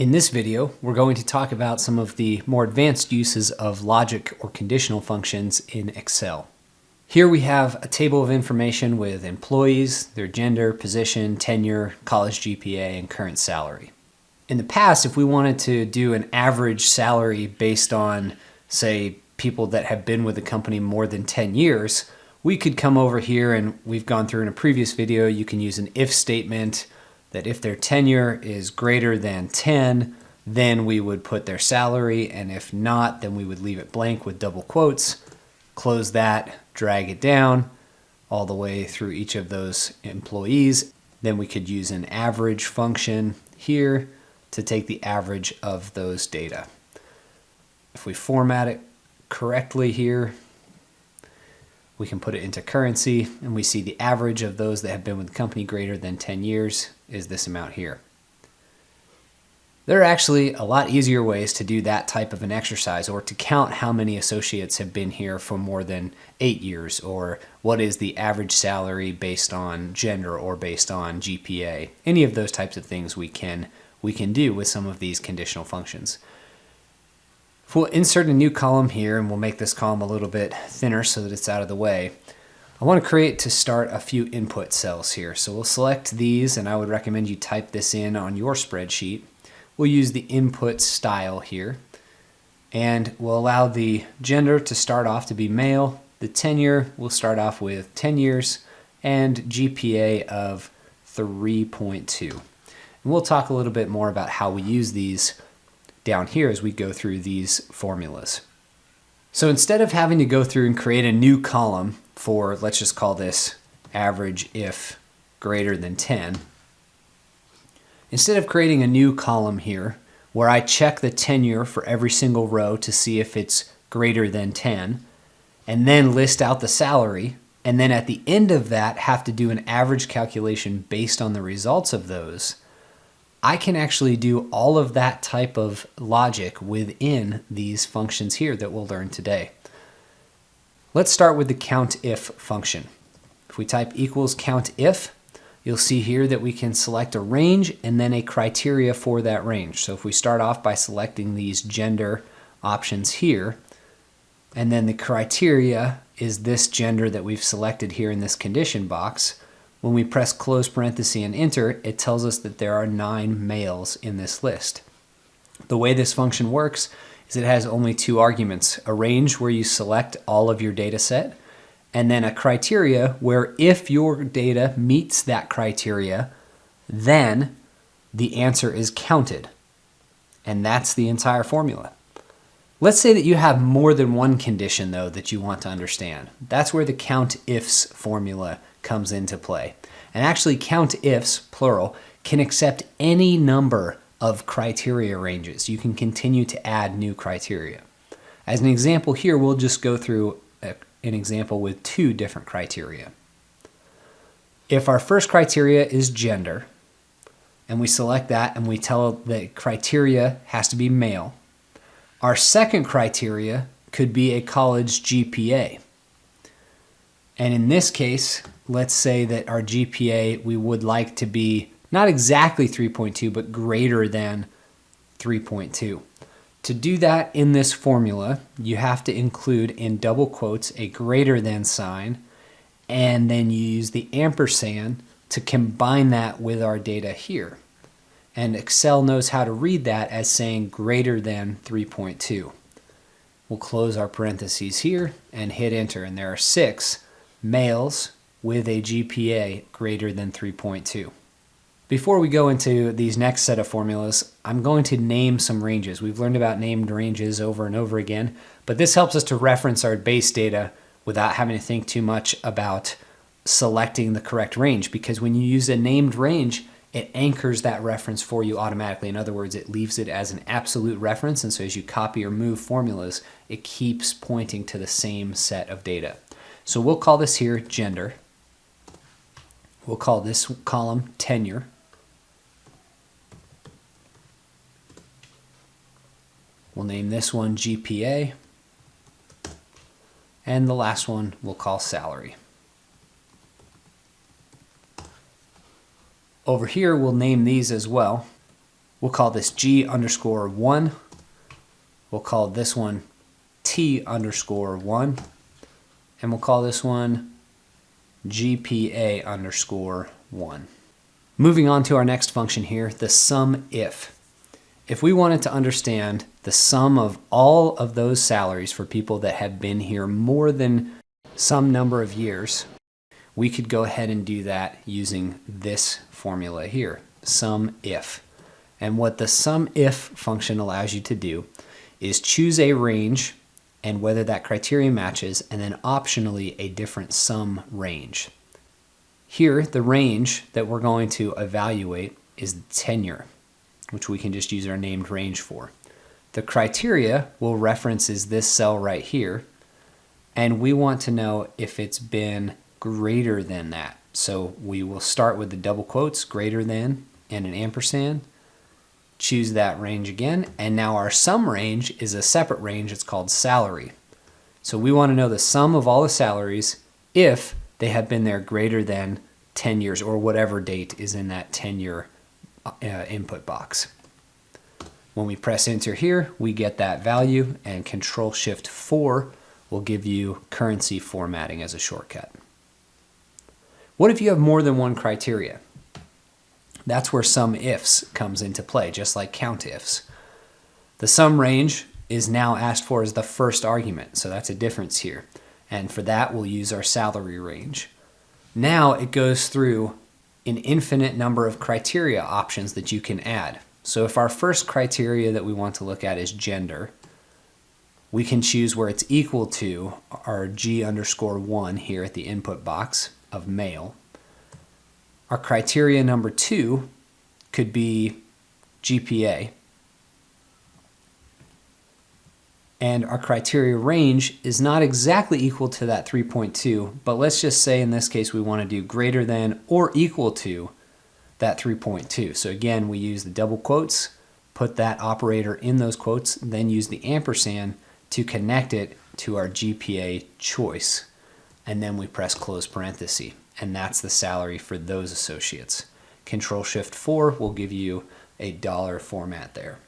In this video, we're going to talk about some of the more advanced uses of logic or conditional functions in Excel. Here we have a table of information with employees, their gender, position, tenure, college GPA, and current salary. In the past, if we wanted to do an average salary based on, say, people that have been with the company more than 10 years, we could come over here, and we've gone through in a previous video, you can use an if statement that if their tenure is greater than 10, then we would put their salary, and if not, then we would leave it blank with double quotes, close that, drag it down all the way through each of those employees. Then we could use an average function here to take the average of those data. If we format it correctly here, we can put it into currency, and we see the average of those that have been with the company greater than 10 years is this amount here. There are actually a lot easier ways to do that type of an exercise, or to count how many associates have been here for more than 8 years, or what is the average salary based on gender or based on GPA. Any of those types of things we can do with some of these conditional functions. If we'll insert a new column here, and we'll make this column a little bit thinner so that it's out of the way, I want to create to start a few input cells here. So we'll select these, and I would recommend you type this in on your spreadsheet. We'll use the input style here, and we'll allow the gender to start off to be male. The tenure will start off with 10 years and GPA of 3.2. And we'll talk a little bit more about how we use these down here as we go through these formulas. So instead of having to go through and create a new column for, let's just call this average if greater than 10, instead of creating a new column here where I check the tenure for every single row to see if it's greater than 10, and then list out the salary, and then at the end of that have to do an average calculation based on the results of those, I can actually do all of that type of logic within these functions here that we'll learn today. Let's start with the COUNTIF function. If we type equals COUNTIF, you'll see here that we can select a range and then a criteria for that range. So if we start off by selecting these gender options here, and then the criteria is this gender that we've selected here in this condition box, when we press close parenthesis and enter, it tells us that there are 9 males in this list. The way this function works is it has only 2 arguments: a range where you select all of your data set, and then a criteria where if your data meets that criteria, then the answer is counted. And that's the entire formula. Let's say that you have more than one condition, though, that you want to understand. That's where the COUNTIFs formula comes into play. And actually, COUNTIFs, plural, can accept any number of criteria ranges. You can continue to add new criteria. As an example here, we'll just go through an example with 2 different criteria. If our first criteria is gender, and we select that and we tell the criteria has to be male, our second criteria could be a college GPA. And in this case, let's say that our GPA we would like to be not exactly 3.2, but greater than 3.2. To do that in this formula, you have to include in double quotes a greater than sign, and then you use the ampersand to combine that with our data here. And Excel knows how to read that as saying greater than 3.2. We'll close our parentheses here and hit enter, and there are 6 males with a GPA greater than 3.2. Before we go into these next set of formulas, I'm going to name some ranges. We've learned about named ranges over and over again, but this helps us to reference our base data without having to think too much about selecting the correct range, because when you use a named range, it anchors that reference for you automatically. In other words, it leaves it as an absolute reference, and so as you copy or move formulas, it keeps pointing to the same set of data. So we'll call this here gender. We'll call this column tenure. We'll name this one GPA. And the last one we'll call salary. Over here, we'll name these as well. We'll call this G_1. We'll call this one T_1. And we'll call this one GPA_1. Moving on to our next function here, the SUMIF. If we wanted to understand the sum of all of those salaries for people that have been here more than some number of years, we could go ahead and do that using this formula here, SUMIF. And what the SUMIF function allows you to do is choose a range and whether that criteria matches, and then optionally a different sum range. Here, the range that we're going to evaluate is the tenure, which we can just use our named range for. The criteria we'll reference is this cell right here, and we want to know if it's been greater than that. So we will start with the double quotes, greater than, and an ampersand. Choose that range again, and now our sum range is a separate range. It's called salary. So we want to know the sum of all the salaries if they have been there greater than 10 years or whatever date is in that tenure input box. When we press enter here, we get that value, and Control-Shift-4 will give you currency formatting as a shortcut. What if you have more than one criteria? That's where SUMIFs comes into play, just like COUNTIFs. The sum range is now asked for as the first argument, so that's a difference here. And for that, we'll use our salary range. Now it goes through an infinite number of criteria options that you can add. So if our first criteria that we want to look at is gender, we can choose where it's equal to our G_1 here at the input box of male. Our criteria number 2 could be GPA. And our criteria range is not exactly equal to that 3.2, but let's just say in this case we want to do greater than or equal to that 3.2. So again, we use the double quotes, put that operator in those quotes, then use the ampersand to connect it to our GPA choice. And then we press close parenthesis, and that's the salary for those associates. Control-Shift-4 will give you a dollar format there.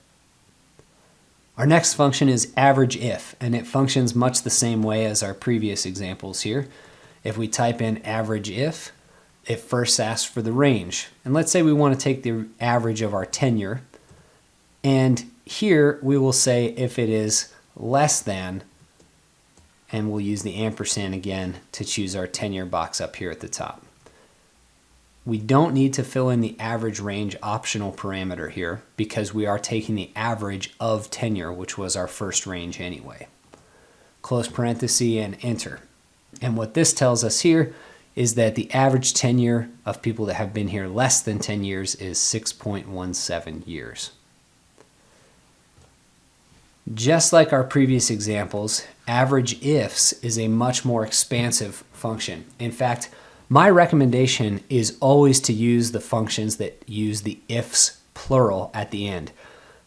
Our next function is average if, and it functions much the same way as our previous examples here. If we type in average if, it first asks for the range. And let's say we want to take the average of our tenure, and here we will say if it is less than, and we'll use the ampersand again to choose our tenure box up here at the top. We don't need to fill in the average range optional parameter here because we are taking the average of tenure, which was our first range anyway. Close parenthesis and enter. And what this tells us here is that the average tenure of people that have been here less than 10 years is 6.17 years. Just like our previous examples, average ifs is a much more expansive function. In fact, my recommendation is always to use the functions that use the ifs plural at the end,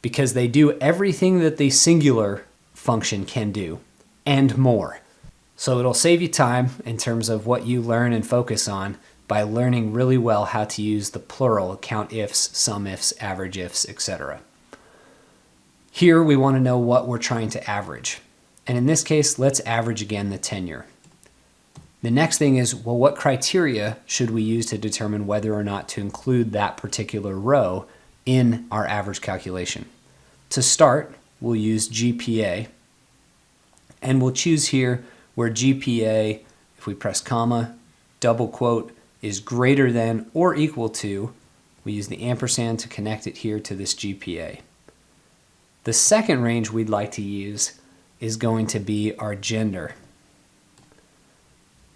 because they do everything that the singular function can do and more. So it'll save you time in terms of what you learn and focus on by learning really well how to use the plural, count ifs, sum ifs, average ifs, etc. Here we want to know what we're trying to average. And in this case, let's average again the tenure. The next thing is, well, what criteria should we use to determine whether or not to include that particular row in our average calculation? To start, we'll use GPA, and we'll choose here where GPA, if we press comma, double quote, is greater than or equal to, we use the ampersand to connect it here to this GPA. The second range we'd like to use is going to be our gender.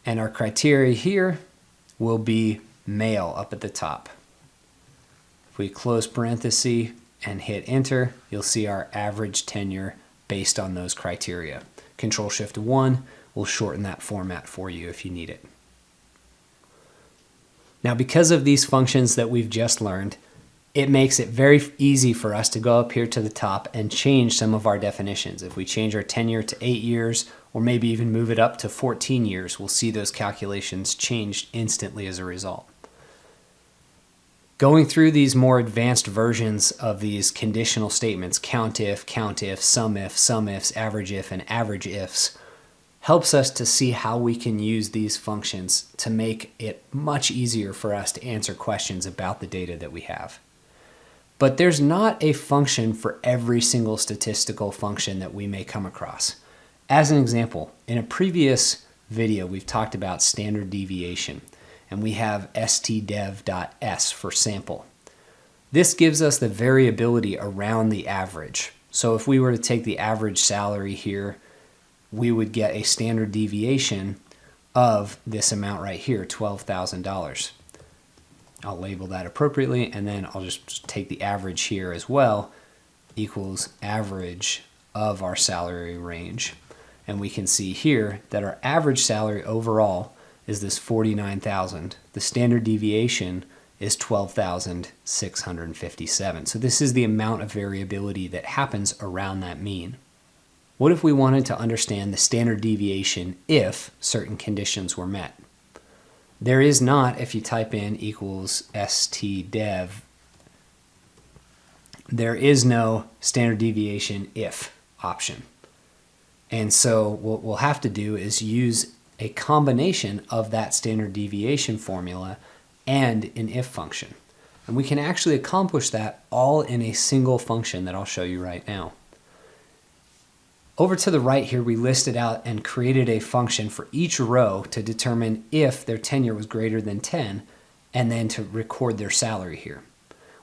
And our criteria here will be male up at the top. If we close parenthesis and hit enter, you'll see our average tenure based on those criteria. Control-Shift-1 will shorten that format for you if you need it. Now, because of these functions that we've just learned, it makes it very easy for us to go up here to the top and change some of our definitions. If we change our tenure to 8 years, or maybe even move it up to 14 years, we'll see those calculations changed instantly as a result. Going through these more advanced versions of these conditional statements, COUNTIF, SUMIF, SUMIFs, AVERAGEIF, and AVERAGEIFs, helps us to see how we can use these functions to make it much easier for us to answer questions about the data that we have. But there's not a function for every single statistical function that we may come across. As an example, in a previous video, we've talked about standard deviation, and we have stdev.s for sample. This gives us the variability around the average. So if we were to take the average salary here, we would get a standard deviation of this amount right here, $12,000. I'll label that appropriately, and then I'll just take the average here as well, equals average of our salary range. And we can see here that our average salary overall is this $49,000. The standard deviation is $12,657. So this is the amount of variability that happens around that mean. What if we wanted to understand the standard deviation if certain conditions were met? There is not, if you type in equals stdev, there is no standard deviation if option. And so what we'll have to do is use a combination of that standard deviation formula and an if function. And we can actually accomplish that all in a single function that I'll show you right now. Over to the right here, we listed out and created a function for each row to determine if their tenure was greater than 10, and then to record their salary here.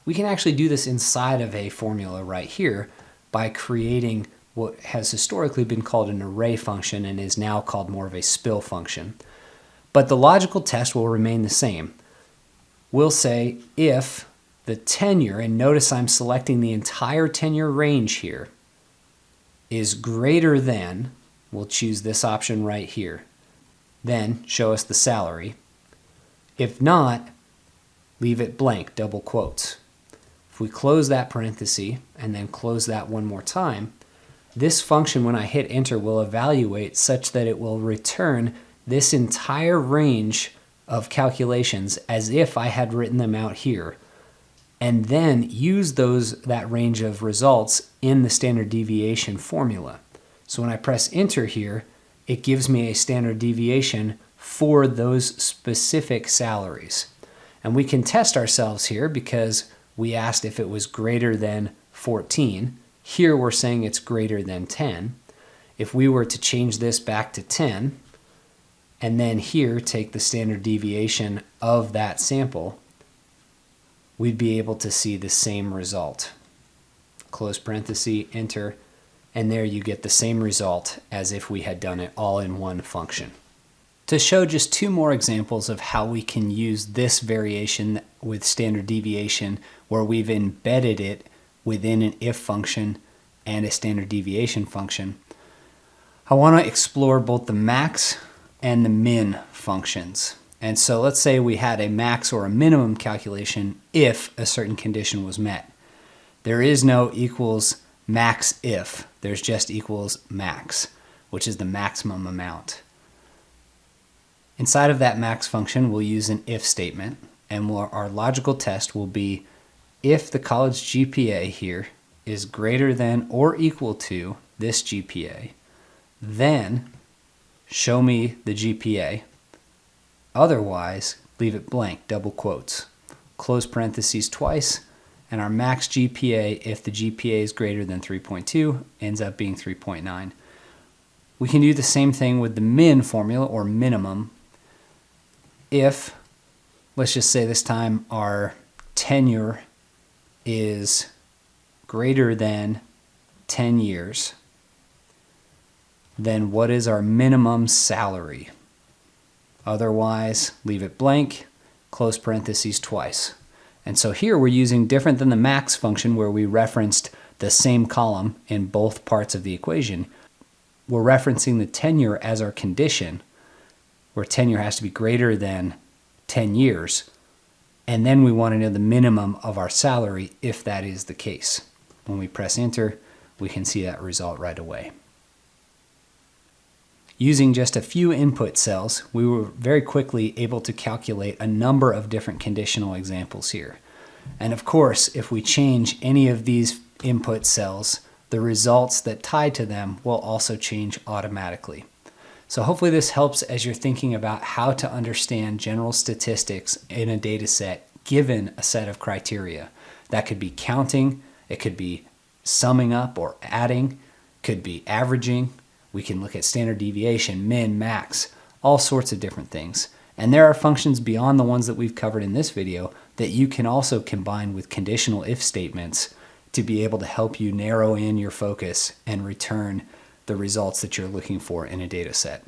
We can actually do this inside of a formula right here by creating what has historically been called an array function and is now called more of a spill function. But the logical test will remain the same. We'll say if the tenure, and notice I'm selecting the entire tenure range here, is greater than, we'll choose this option right here, then show us the salary. If not, leave it blank, double quotes. If we close that parenthesis and then close that one more time, this function, when I hit enter, will evaluate such that it will return this entire range of calculations as if I had written them out here, and then use that range of results in the standard deviation formula. So when I press enter here, it gives me a standard deviation for those specific salaries. And we can test ourselves here because we asked if it was greater than 14. Here we're saying it's greater than 10. If we were to change this back to 10, and then here take the standard deviation of that sample, we'd be able to see the same result. Close parenthesis, enter, and there you get the same result as if we had done it all in one function. To show just two more examples of how we can use this variation with standard deviation where we've embedded it within an if function and a standard deviation function, I want to explore both the max and the min functions. And so let's say we had a max or a minimum calculation if a certain condition was met. There is no equals max if, there's just equals max, which is the maximum amount. Inside of that max function, we'll use an if statement, and our logical test will be if the college GPA here is greater than or equal to this GPA, then show me the GPA. Otherwise, leave it blank, double quotes. Close parentheses twice, and our max GPA, if the GPA is greater than 3.2, ends up being 3.9. We can do the same thing with the min formula, or minimum. If, let's just say this time, our tenure is greater than 10 years, then what is our minimum salary? Otherwise, leave it blank, close parentheses twice. And so here we're using different than the max function where we referenced the same column in both parts of the equation. We're referencing the tenure as our condition, where tenure has to be greater than 10 years. And then we want to know the minimum of our salary if that is the case. When we press enter, we can see that result right away. Using just a few input cells, we were very quickly able to calculate a number of different conditional examples here. And of course, if we change any of these input cells, the results that tie to them will also change automatically. So hopefully this helps as you're thinking about how to understand general statistics in a data set given a set of criteria. That could be counting, it could be summing up or adding, could be averaging. We can look at standard deviation, min, max, all sorts of different things. And there are functions beyond the ones that we've covered in this video that you can also combine with conditional if statements to be able to help you narrow in your focus and return the results that you're looking for in a data set.